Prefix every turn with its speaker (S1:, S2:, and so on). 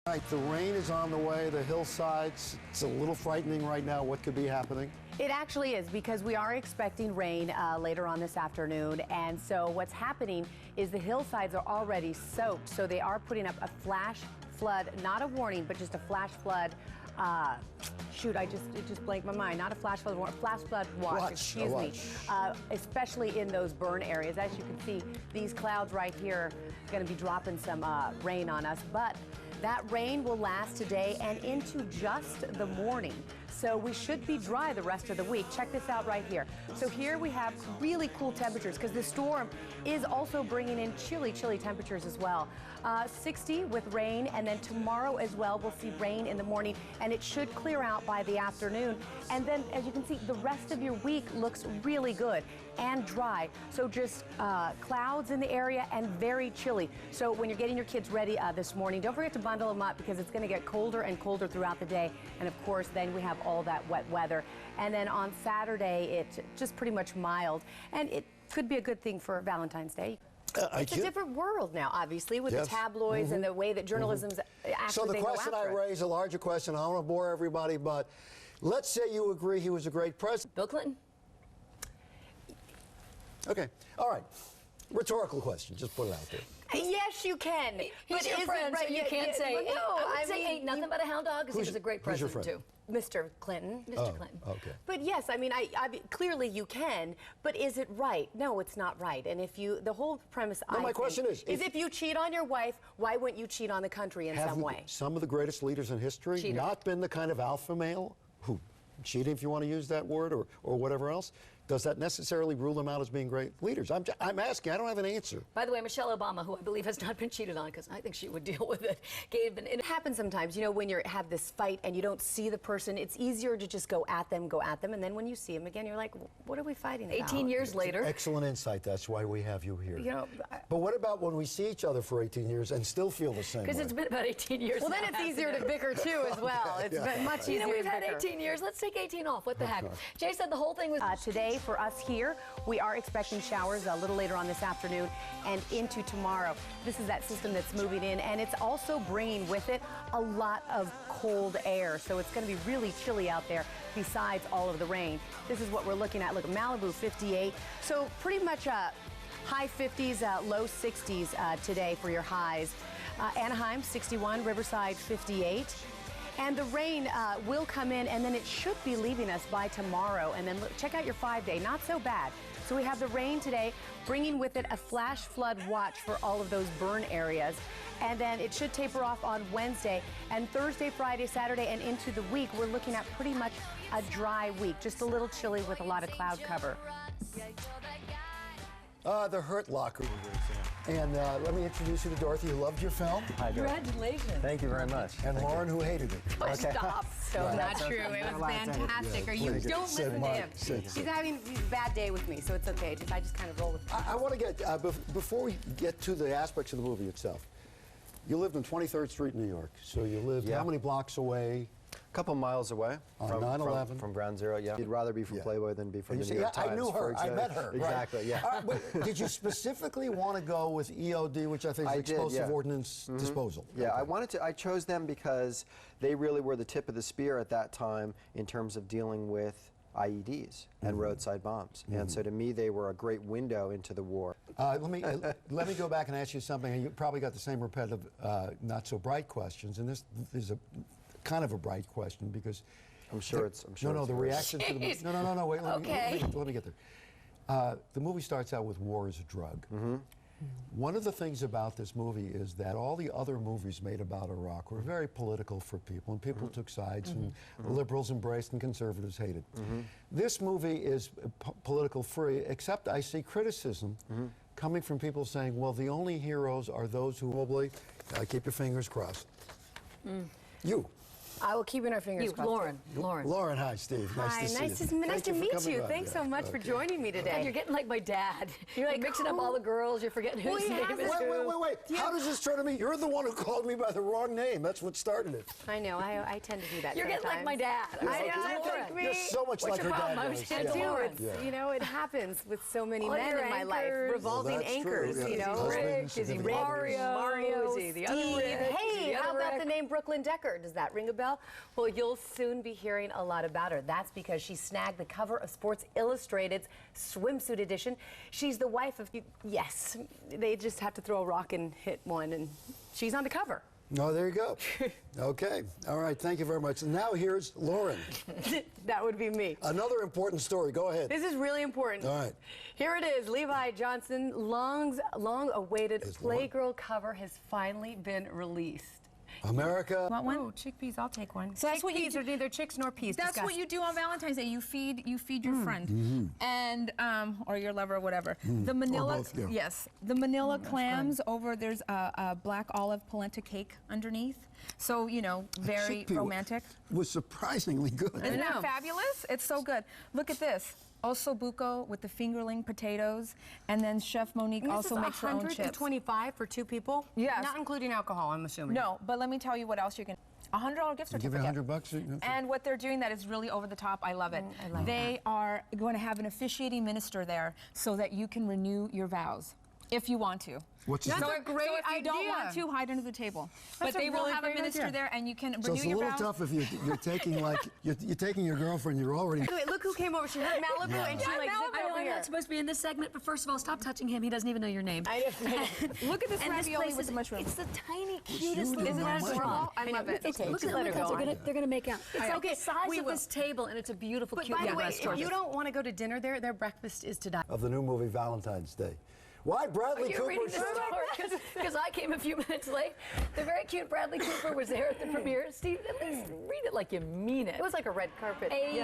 S1: All right, the rain is on the way, the hillsides. It's a little frightening right now what could be happening.
S2: It actually is, because we are expecting rain later on this afternoon. And so what's happening is the hillsides are already soaked. So they are putting up a flash flood, not a warning, but just a flash flood. Shoot, it just blanked my mind. Not a flash flood warning, flash flood watch, excuse me. Especially in those burn areas. As you can see, these clouds right here are going to be dropping some rain on us. But that rain will last today and into just the morning. So we should be dry the rest of the week. Check this out right here. So here we have really cool temperatures because the storm is also bringing in chilly temperatures as well. 60 with rain, and then tomorrow as well we'll see rain in the morning, and it should clear out by the afternoon. And then, as you can see, the rest of your week looks really good and dry. So just clouds in the area and very chilly. So when you're getting your kids ready this morning, don't forget to bundle them up because it's going to get colder and colder throughout the day. And of course, then we have all that wet weather. And then on Saturday, it's just pretty much mild. And it could be a good thing for Valentine's Day. It's a different world now, obviously, with the tabloids and the way that journalism's actually
S1: So the question I raise, a larger question, I don't want to bore everybody, but let's say you agree he was a great president.
S3: Bill Clinton?
S1: Okay, all right. Rhetorical question, just put it out there.
S2: Yes, you can.
S3: He's your friend, so you can't say.
S2: Well, no,
S3: I would say ain't nothing but a hound dog, because he was a great president, too.
S2: Mr. Clinton.
S3: Mr. Clinton.
S2: Okay. But yes, I mean, clearly you can, but is it right? No, it's not right. And if you, the whole premise,
S1: my question is
S2: if you cheat on your wife, why wouldn't you cheat on the country in some way?
S1: Some of the greatest leaders in history not been the kind of alpha male who, cheating if you want to use that word, or whatever else? Does that necessarily rule them out as being great leaders? I'm asking. I don't have an answer.
S3: By the way, Michelle Obama, who I believe has not been cheated on, because I think she would deal with it, gave an... It
S2: happens sometimes, you know, when you have this fight and you don't see the person, it's easier to just go at them, and then when you see them again, you're like, what are we fighting about?
S3: 18 years later.
S1: Excellent insight. That's why we have you here.
S2: You know,
S1: but what about when we see each other for 18 years and still feel the same way?
S3: Because it's been about 18 years
S2: Well, then it's easier to bicker, too, as well. It's been much easier to bicker.
S3: We've had 18 years. Let's take 18 off. What the heck? Jay said the whole thing was...
S2: Today, for us here, we are expecting showers a little later on this afternoon and into tomorrow. This is that system that's moving in, and it's also bringing with it a lot of cold air. So it's going to be really chilly out there besides all of the rain. This is what we're looking at. Look, Malibu 58. So pretty much high 50s, low 60s today for your highs. Anaheim 61, Riverside 58. And the rain will come in, and then it should be leaving us by tomorrow. And then look, check out your 5-day. Not so bad. So we have the rain today, bringing with it a flash flood watch for all of those burn areas. And then it should taper off on Wednesday. And Thursday, Friday, Saturday, and into the week, we're looking at pretty much a dry week. Just a little chilly with a lot of cloud cover.
S1: The Hurt Locker. And let me introduce you to Dorothy, who loved your film.
S4: Hi,
S3: Congratulations.
S4: Thank you very much.
S1: And Lauren, who hated it.
S2: Oh, stop. So not true. It was fantastic. Or you don't listen to him. He's having a bad day with me, so it's okay. I just kind of roll with it.
S1: I want to get, before we get to the aspects of the movie itself, you lived on 23rd Street in New York. So you lived how many blocks away?
S4: A couple miles away
S1: on 9/11
S4: from Ground Zero. Yeah, you'd rather be from Playboy than be from the New York Times.
S1: I knew her. I met her.
S4: Exactly.
S1: Right.
S4: Yeah.
S1: But did you specifically want to go with EOD, which I think is explosive ordnance disposal?
S4: Yeah, I chose them because they really were the tip of the spear at that time in terms of dealing with IEDs and roadside bombs, and so to me they were a great window into the war.
S1: Let me go back and ask you something, and you probably got the same repetitive, not so bright questions, and this is a kind of a bright question because
S4: I'm sure
S1: the reaction to the movie. No. Wait. Let me get there. The movie starts out with war as a drug. One of the things about this movie is that all the other movies made about Iraq were very political for people, and people took sides, and liberals embraced and conservatives hated. This movie is political free, except I see criticism coming from people saying, well, the only heroes are those who probably, keep your fingers crossed. You.
S2: I will keep in our fingers
S3: You,
S2: crossed.
S3: Lauren.
S1: Lauren, hi, Steve.
S2: Hi,
S1: Nice to see you.
S2: nice to
S1: Thank
S2: meet
S1: for
S2: you.
S1: coming on.
S2: Thanks so much for joining me
S3: God,
S2: today.
S3: you're getting like my dad. You're like mixing up all the girls. You're forgetting whose
S2: he
S3: name
S2: has
S3: is
S2: it.
S3: who.
S1: Wait. How does this turn to me? You're the one who called me by the wrong name. That's what started it.
S2: I know. I tend to do that.
S3: You're getting like my dad.
S2: I know,
S3: Lauren.
S2: like me.
S1: You're so much
S3: What's
S1: like
S3: your
S1: her
S3: problem?
S1: dad.
S3: I was
S1: was.
S3: saying
S2: I do.
S3: Lauren.
S2: It's, you know, it happens with so many
S3: All
S2: men
S3: your
S2: in my life.
S3: anchors.
S2: Revolving
S1: Well, that's true,
S2: anchors,
S1: yeah.
S2: you know.
S1: Husband,
S3: Rick, is he
S1: significant others.
S3: Mario? Is he the other
S2: Steve.
S3: Rick? Is
S2: Hey,
S3: he the
S2: how
S3: other
S2: about
S3: Rick?
S2: the name Brooklyn Decker? Does that ring a bell? Well, you'll soon be hearing a lot about her. That's because she snagged the cover of Sports Illustrated's swimsuit edition. She's the wife of, yes, they just have to throw a rock and hit one, and she's on the cover.
S1: Oh, there you go. Okay. All right. Thank you very much. And now here's Lauren.
S2: That would be me.
S1: Another important story. Go ahead.
S2: This is really important.
S1: All right.
S2: Here it is. Levi Johnson, long-awaited
S1: Is what?
S2: Playgirl cover has finally been released.
S1: America.
S5: Want one?
S2: Oh, chickpeas, I'll take one.
S5: So that's what you
S2: Chickpeas are neither chicks nor peas.
S5: That's
S2: Discuss.
S5: what you do on Valentine's Day. You feed your friend and or your lover or whatever. The Manila,
S1: both, yeah.
S5: yes, the Manila clams over. There's a black olive polenta cake underneath. So you know, very
S1: Chickpea
S5: romantic.
S1: was surprisingly good.
S5: Isn't that fabulous? It's so good. Look at this. Osso buco with the fingerling potatoes, and then Chef Monique
S2: And this
S5: also
S2: is
S5: makes her own chips.
S2: 125 for two people?
S5: Yes.
S2: Not including alcohol, I'm assuming.
S5: No, but let me tell you what else you can. $100 gift
S1: Give you
S5: certificate.
S1: $100. You know,
S5: And what they're doing that is really over the top. I love it.
S2: I like
S5: They are going to have an officiating minister there so that you can renew your vows if you want to.
S1: What's his
S2: That's
S1: name?
S2: a great
S5: so if you don't
S2: idea.
S5: want to, hide under the table.
S2: That's
S5: But
S2: a
S5: they will
S2: really
S5: have a
S2: great
S5: minister
S2: idea.
S5: there, and you can
S1: So
S5: renew
S1: it's a
S5: your
S1: little
S5: vows.
S1: tough if you're taking like you're taking your girlfriend. You're already.
S2: Wait, look who came over. She heard Malibu and she like zipped
S3: I know
S2: over
S3: I'm
S2: here.
S3: not supposed to be in this segment, but first of all, stop touching him. He doesn't even know your name.
S5: Look at this
S3: And this
S5: ravioli
S3: place
S5: with
S3: is,
S5: the mushroom.
S3: it's the tiny, cutest
S1: you
S3: little
S1: know
S5: Isn't that
S1: mushroom.
S5: adorable? I love it.
S3: It's,
S2: Okay,
S3: look
S2: just
S3: at
S2: let her
S3: them.
S2: go on.
S3: They're gonna make out. It's
S2: right.
S3: like
S2: Okay,
S3: the size
S2: we
S3: of
S2: will.
S3: this table, and it's a beautiful,
S2: But
S3: cute
S2: by the
S3: little
S2: way,
S3: restaurant.
S2: if you don't want to go to dinner there, their breakfast is to die.
S1: Of the new movie Valentine's Day. Why Bradley
S3: You're
S1: Cooper?
S3: reading this story because I came a few minutes late. The very cute Bradley Cooper was there at the premiere. Steve, at least read it like you mean it.
S2: It was like a red carpet.
S3: A